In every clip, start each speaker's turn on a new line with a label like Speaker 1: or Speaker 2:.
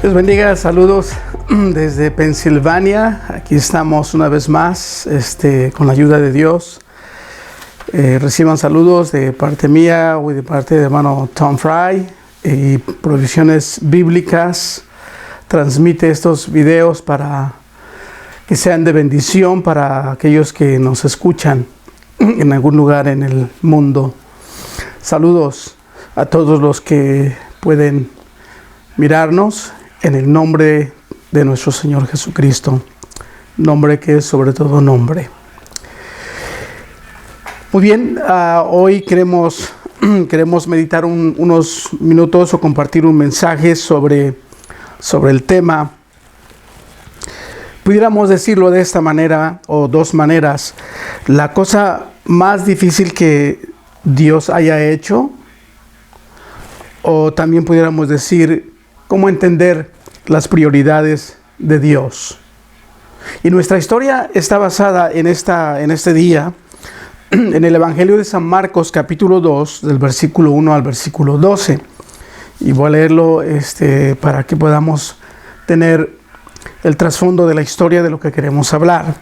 Speaker 1: Dios bendiga, saludos desde Pensilvania. Aquí estamos una vez más con la ayuda de Dios. Reciban saludos de parte mía o de parte de hermano Tom Fry y Provisiones Bíblicas. Transmite estos videos para que sean de bendición para aquellos que nos escuchan en algún lugar en el mundo. Saludos a todos los que pueden mirarnos en el nombre de nuestro Señor Jesucristo, nombre que es sobre todo nombre. Muy bien, hoy queremos meditar unos minutos o compartir un mensaje sobre el tema. Pudiéramos decirlo de esta manera o dos maneras: la cosa más difícil que Dios haya hecho, o también pudiéramos decir cómo entender las prioridades de Dios. Y nuestra historia está basada en este día en el Evangelio de San Marcos, capítulo 2, del versículo 1 al versículo 12. Y voy a leerlo para que podamos tener el trasfondo de la historia de lo que queremos hablar.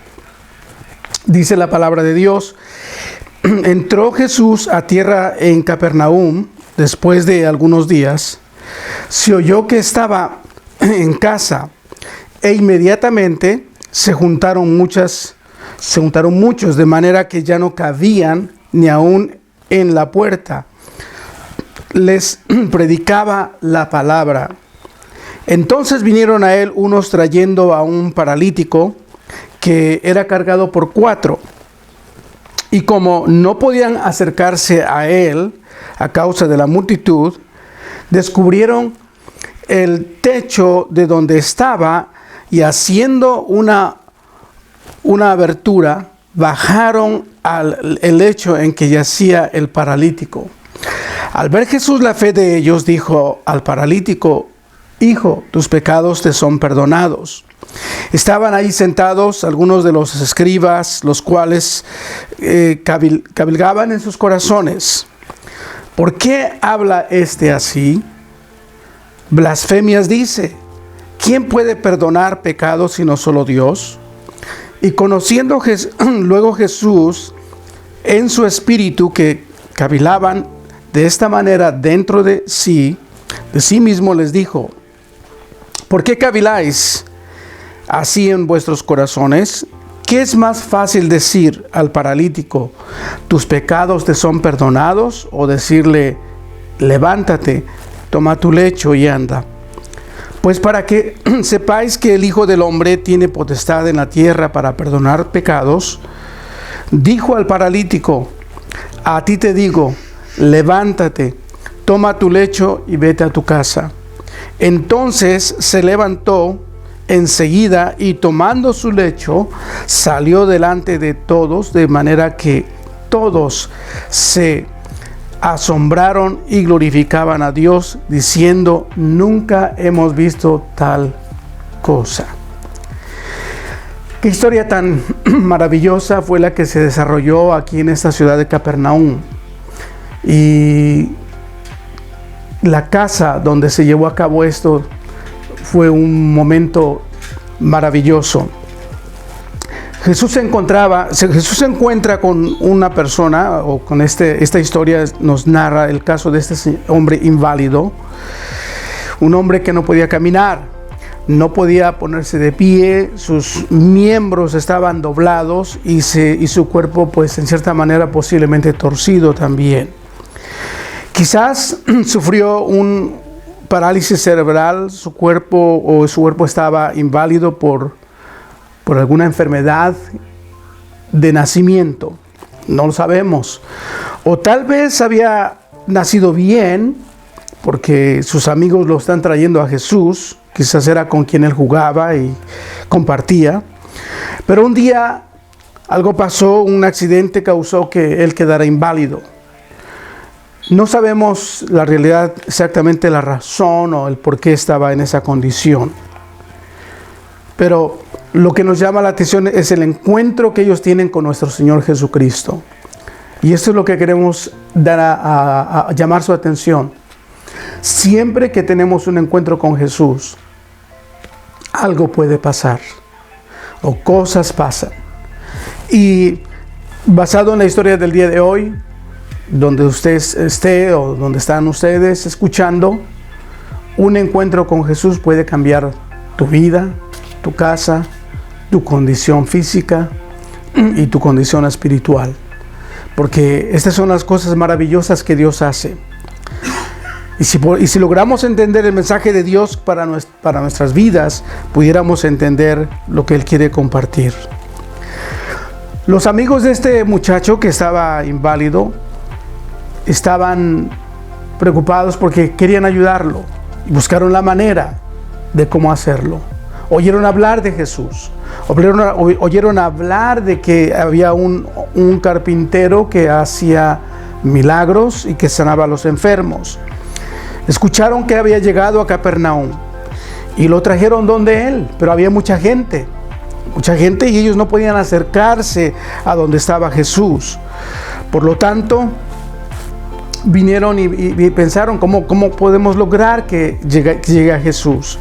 Speaker 1: Dice la palabra de Dios: entró Jesús a tierra en Capernaum. Después de algunos días, se oyó que estaba en casa, e inmediatamente se juntaron muchos, de manera que ya no cabían ni aún en la puerta. Les predicaba la palabra. Entonces vinieron a él unos trayendo a un paralítico que era cargado por 4. Y como no podían acercarse a él a causa de la multitud, descubrieron el techo de donde estaba, y haciendo una abertura, bajaron el lecho en que yacía el paralítico. Al ver Jesús la fe de ellos, dijo al paralítico: hijo, tus pecados te son perdonados. Estaban ahí sentados algunos de los escribas, los cuales cavilgaban en sus corazones: ¿por qué habla así? Blasfemias dice. ¿Quién puede perdonar pecados sino solo Dios? Y conociendo luego Jesús en su espíritu que cavilaban de esta manera dentro de sí mismo, les dijo: ¿por qué caviláis así en vuestros corazones? ¿Qué es más fácil decir al paralítico: tus pecados te son perdonados? O decirle: levántate, toma tu lecho y anda. Pues para que sepáis que el Hijo del Hombre tiene potestad en la tierra para perdonar pecados, dijo al paralítico: a ti te digo, levántate, toma tu lecho y vete a tu casa. Entonces se levantó enseguida y, tomando su lecho, salió delante de todos, de manera que todos se asombraron y glorificaban a Dios, diciendo: nunca hemos visto tal cosa. Qué historia tan maravillosa fue la que se desarrolló aquí en esta ciudad de Capernaum. Y la casa donde se llevó a cabo esto fue un momento maravilloso. Jesús se encuentra con una persona, o con esta historia nos narra el caso de este hombre inválido, un hombre que no podía caminar, no podía ponerse de pie, sus miembros estaban doblados y su cuerpo, pues en cierta manera, posiblemente torcido también. Quizás sufrió un parálisis cerebral, su cuerpo estaba inválido por alguna enfermedad de nacimiento, no lo sabemos. O tal vez había nacido bien, porque sus amigos lo están trayendo a Jesús, quizás era con quien él jugaba y compartía. Pero un día algo pasó, un accidente causó que él quedara inválido. No sabemos la realidad, exactamente la razón o el por qué estaba en esa condición. Pero lo que nos llama la atención es el encuentro que ellos tienen con nuestro Señor Jesucristo. Y esto es lo que queremos dar a llamar su atención. Siempre que tenemos un encuentro con Jesús, algo puede pasar o cosas pasan. Y basado en la historia del día de hoy, donde usted esté o donde están ustedes escuchando, un encuentro con Jesús puede cambiar tu vida, tu casa, tu condición física y tu condición espiritual. Porque estas son las cosas maravillosas que Dios hace. Y si logramos entender el mensaje de Dios para nuestras vidas, pudiéramos entender lo que Él quiere compartir. Los amigos de este muchacho que estaba inválido estaban preocupados porque querían ayudarlo. Buscaron la manera de cómo hacerlo. Oyeron hablar de Jesús. Oyeron hablar de que había un carpintero que hacía milagros y que sanaba a los enfermos. Escucharon que había llegado a Capernaum y lo trajeron donde él, pero había mucha gente y ellos no podían acercarse a donde estaba Jesús. Por lo tanto, vinieron y pensaron cómo podemos lograr que llegue a Jesús.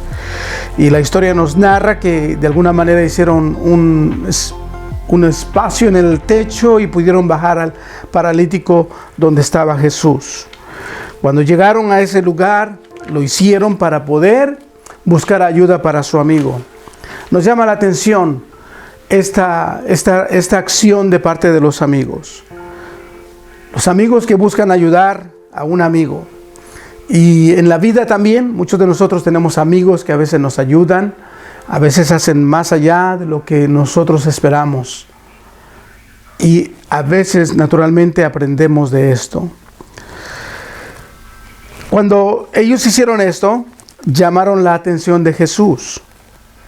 Speaker 1: Y la historia nos narra que de alguna manera hicieron un espacio en el techo y pudieron bajar al paralítico donde estaba Jesús. Cuando llegaron a ese lugar, lo hicieron para poder buscar ayuda para su amigo. Nos llama la atención esta acción de parte de los amigos. Los amigos que buscan ayudar a un amigo. Y en la vida también, muchos de nosotros tenemos amigos que a veces nos ayudan, a veces hacen más allá de lo que nosotros esperamos. Y a veces, naturalmente, aprendemos de esto. Cuando ellos hicieron esto, llamaron la atención de Jesús.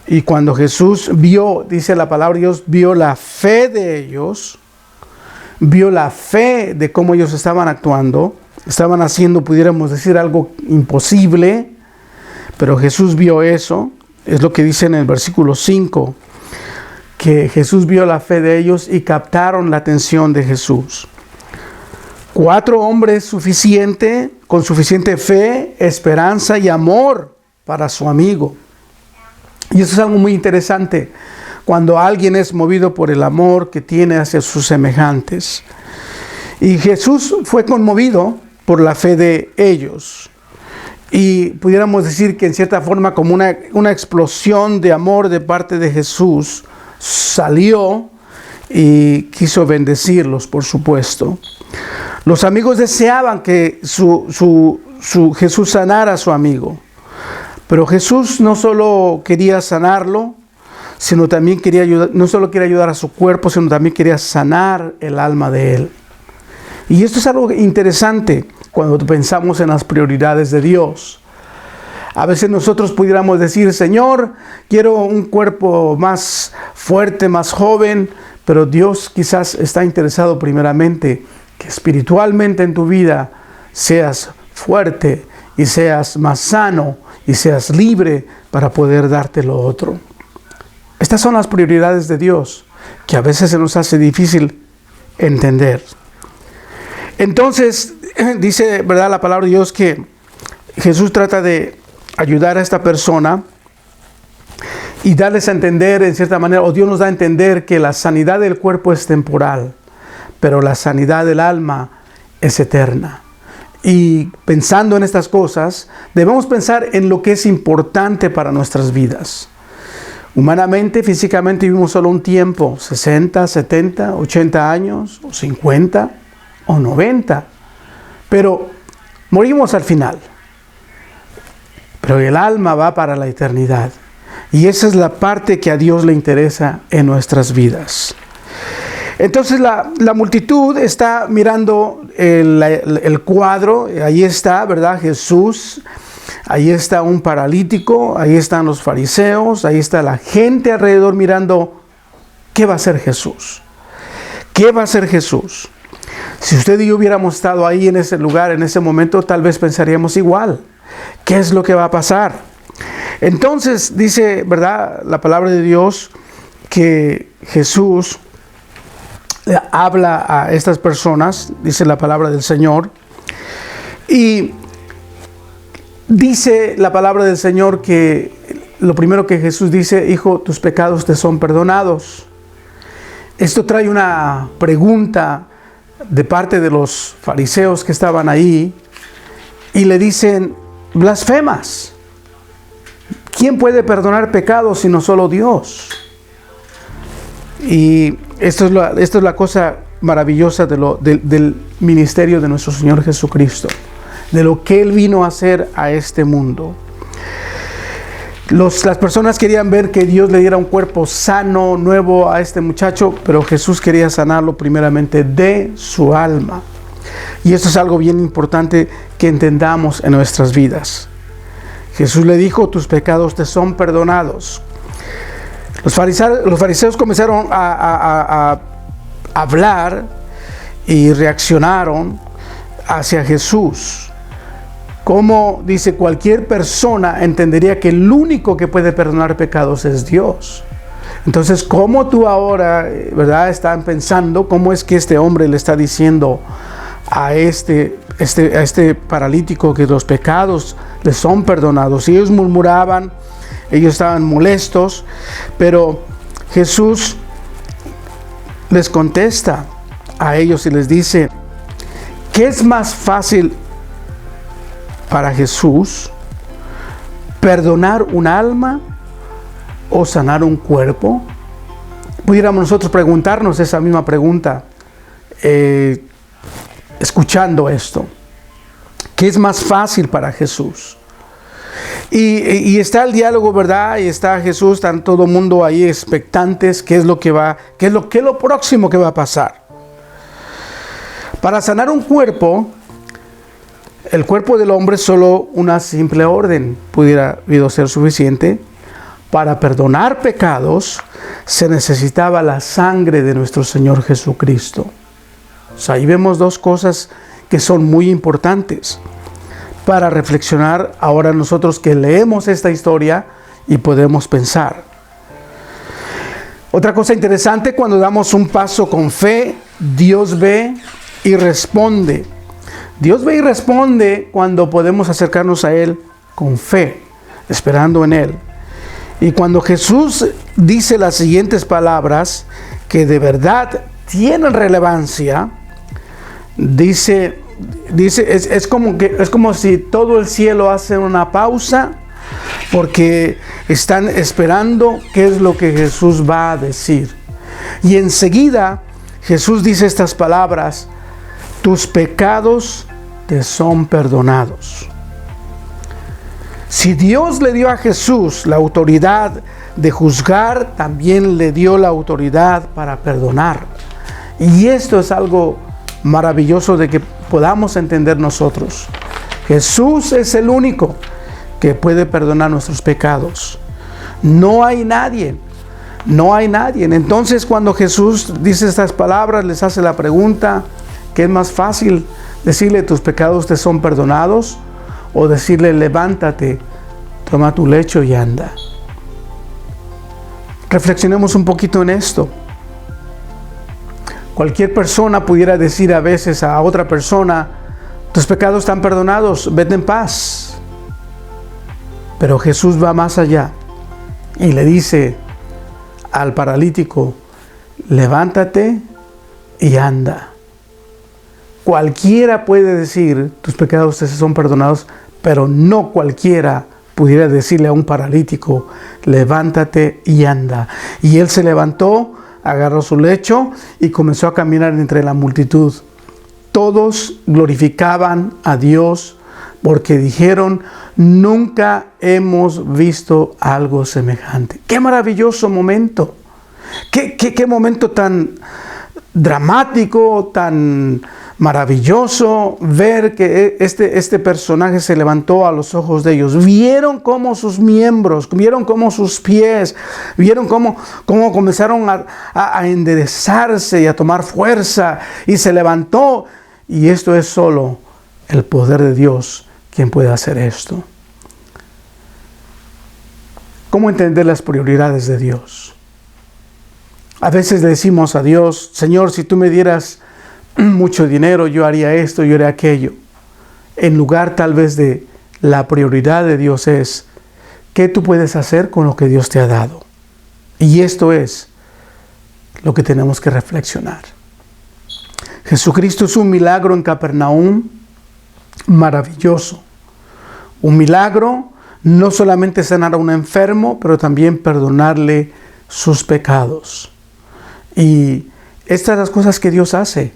Speaker 1: Y cuando Jesús vio, dice la palabra de Dios, vio la fe de ellos, vio la fe de cómo ellos estaban actuando, estaban haciendo, pudiéramos decir, algo imposible, pero Jesús vio eso. Es lo que dice en el versículo 5, que Jesús vio la fe de ellos y captaron la atención de Jesús. 4 hombres con suficiente fe, esperanza y amor para su amigo. Y eso es algo muy interesante, cuando alguien es movido por el amor que tiene hacia sus semejantes. Y Jesús fue conmovido por la fe de ellos. Y pudiéramos decir que en cierta forma como una explosión de amor de parte de Jesús salió y quiso bendecirlos, por supuesto. Los amigos deseaban que Jesús sanara a su amigo. Pero Jesús no solo quería sanarlo, sino también quería ayudar, no solo quería ayudar a su cuerpo, sino también quería sanar el alma de él. Y esto es algo interesante cuando pensamos en las prioridades de Dios. A veces nosotros pudiéramos decir, Señor, quiero un cuerpo más fuerte, más joven, pero Dios quizás está interesado primeramente que espiritualmente en tu vida seas fuerte y seas más sano y seas libre para poder darte lo otro. Estas son las prioridades de Dios, que a veces se nos hace difícil entender. Entonces, dice, ¿verdad?, la palabra de Dios que Jesús trata de ayudar a esta persona y darles a entender, en cierta manera, o Dios nos da a entender que la sanidad del cuerpo es temporal, pero la sanidad del alma es eterna. Y pensando en estas cosas, debemos pensar en lo que es importante para nuestras vidas. Humanamente, físicamente vivimos solo un tiempo, 60, 70, 80 años, o 50, o 90. Pero morimos al final. Pero el alma va para la eternidad. Y esa es la parte que a Dios le interesa en nuestras vidas. Entonces la multitud está mirando el cuadro. Ahí está, ¿verdad?, Jesús. Ahí está un paralítico, ahí están los fariseos, ahí está la gente alrededor mirando qué va a hacer Jesús. ¿Qué va a hacer Jesús? Si usted y yo hubiéramos estado ahí en ese lugar, en ese momento, tal vez pensaríamos igual. ¿Qué es lo que va a pasar? Entonces dice, ¿verdad?, la palabra de Dios que Jesús habla a estas personas, dice la palabra del Señor, y dice la palabra del Señor que lo primero que Jesús dice: hijo, tus pecados te son perdonados. Esto trae una pregunta de parte de los fariseos que estaban ahí y le dicen: blasfemas. ¿Quién puede perdonar pecados sino solo Dios? Y esto es la cosa maravillosa del ministerio de nuestro Señor Jesucristo, de lo que Él vino a hacer a este mundo. Las personas querían ver que Dios le diera un cuerpo sano, nuevo a este muchacho, pero Jesús quería sanarlo primeramente de su alma. Y esto es algo bien importante que entendamos en nuestras vidas. Jesús le dijo: tus pecados te son perdonados. Los fariseos comenzaron a hablar y reaccionaron hacia Jesús. Como dice, cualquier persona entendería que el único que puede perdonar pecados es Dios. Entonces, ¿cómo tú ahora, verdad, están pensando cómo es que este hombre le está diciendo a este paralítico que los pecados le son perdonados? Y ellos murmuraban, ellos estaban molestos, pero Jesús les contesta a ellos y les dice: ¿qué es más fácil para Jesús, perdonar un alma o sanar un cuerpo? Pudiéramos nosotros preguntarnos esa misma pregunta escuchando esto. ¿Qué es más fácil para Jesús? Y está el diálogo, ¿verdad? Y está Jesús, están todo el mundo ahí expectantes. ¿Qué es lo próximo que va a pasar? Para sanar un cuerpo, el cuerpo del hombre, solo una simple orden pudiera ser suficiente. Para perdonar pecados se necesitaba la sangre de nuestro Señor Jesucristo. O sea, ahí vemos dos cosas que son muy importantes para reflexionar ahora nosotros que leemos esta historia y podemos pensar. Otra cosa interesante: cuando damos un paso con fe, Dios ve y responde. Dios ve y responde cuando podemos acercarnos a Él con fe, esperando en Él. Y cuando Jesús dice las siguientes palabras, que de verdad tienen relevancia, es como si todo el cielo hace una pausa, porque están esperando qué es lo que Jesús va a decir. Y enseguida Jesús dice estas palabras: tus pecados te son perdonados. Si Dios le dio a Jesús la autoridad de juzgar, también le dio la autoridad para perdonar. Y esto es algo maravilloso de que podamos entender nosotros. Jesús es el único que puede perdonar nuestros pecados. No hay nadie. Entonces, cuando Jesús dice estas palabras, les hace la pregunta: ¿qué es más fácil? ¿Decirle tus pecados te son perdonados? ¿O decirle levántate, toma tu lecho y anda? Reflexionemos un poquito en esto. Cualquier persona pudiera decir a veces a otra persona: tus pecados están perdonados, vete en paz. Pero Jesús va más allá y le dice al paralítico: levántate y anda. Cualquiera puede decir tus pecados te son perdonados, pero no cualquiera pudiera decirle a un paralítico: levántate y anda. Y él se levantó, agarró su lecho y comenzó a caminar entre la multitud. Todos glorificaban a Dios porque dijeron: nunca hemos visto algo semejante. ¡Qué maravilloso momento! ¡Qué momento tan dramático, tan maravilloso! Ver que este personaje se levantó a los ojos de ellos. Vieron cómo sus miembros, vieron cómo sus pies, vieron cómo comenzaron a enderezarse y a tomar fuerza, y se levantó. Y esto es solo el poder de Dios quien puede hacer esto. ¿Cómo entender las prioridades de Dios? A veces le decimos a Dios: Señor, si tú me dieras mucho dinero, yo haría esto, yo haría aquello. En lugar tal vez de la prioridad de Dios es ¿qué tú puedes hacer con lo que Dios te ha dado? Y esto es lo que tenemos que reflexionar. Jesucristo es un milagro en Capernaum maravilloso. Un milagro, no solamente sanar a un enfermo, pero también perdonarle sus pecados. Y estas son las cosas que Dios hace: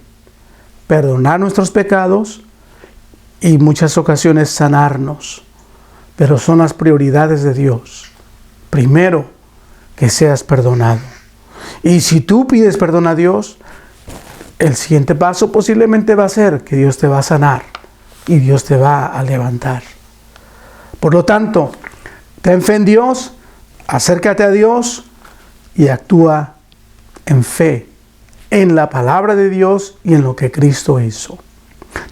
Speaker 1: perdonar nuestros pecados y muchas ocasiones sanarnos. Pero son las prioridades de Dios. Primero, que seas perdonado. Y si tú pides perdón a Dios, el siguiente paso posiblemente va a ser que Dios te va a sanar y Dios te va a levantar. Por lo tanto, ten fe en Dios, acércate a Dios y actúa en fe, en la palabra de Dios y en lo que Cristo hizo.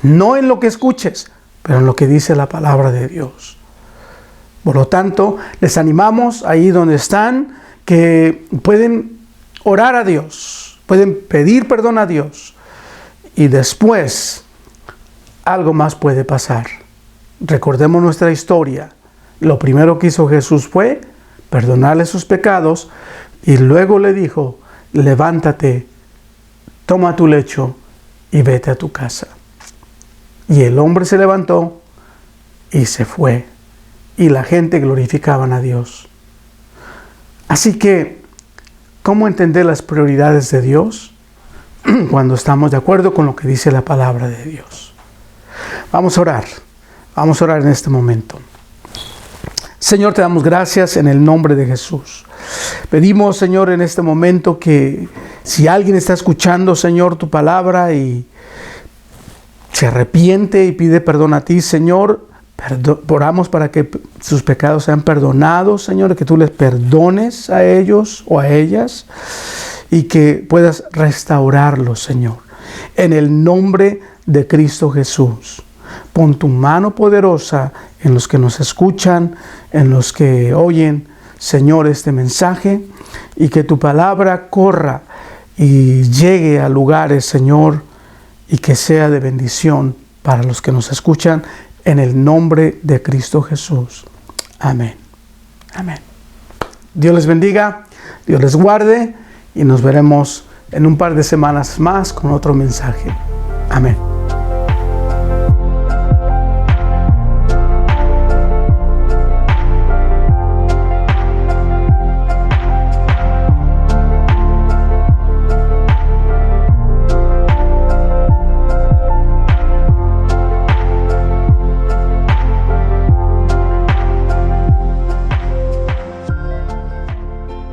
Speaker 1: No en lo que escuches, pero en lo que dice la palabra de Dios. Por lo tanto, les animamos ahí donde están, que pueden orar a Dios, pueden pedir perdón a Dios, y después algo más puede pasar. Recordemos nuestra historia. Lo primero que hizo Jesús fue perdonarle sus pecados, y luego le dijo: levántate, toma tu lecho y vete a tu casa. Y el hombre se levantó y se fue, y la gente glorificaban a Dios. Así que, ¿cómo entender las prioridades de Dios? Cuando estamos de acuerdo con lo que dice la palabra de Dios. Vamos a orar en este momento. Señor, te damos gracias en el nombre de Jesús. Pedimos, Señor, en este momento que si alguien está escuchando, Señor, tu palabra y se arrepiente y pide perdón a ti, Señor, oramos para que sus pecados sean perdonados, Señor, que tú les perdones a ellos o a ellas y que puedas restaurarlos, Señor. En el nombre de Cristo Jesús, pon tu mano poderosa en los que nos escuchan, en los que oyen, Señor, este mensaje, y que tu palabra corra y llegue a lugares, Señor, y que sea de bendición para los que nos escuchan, en el nombre de Cristo Jesús. Amén. Amén. Dios les bendiga, Dios les guarde, y nos veremos en un par de semanas más con otro mensaje. Amén.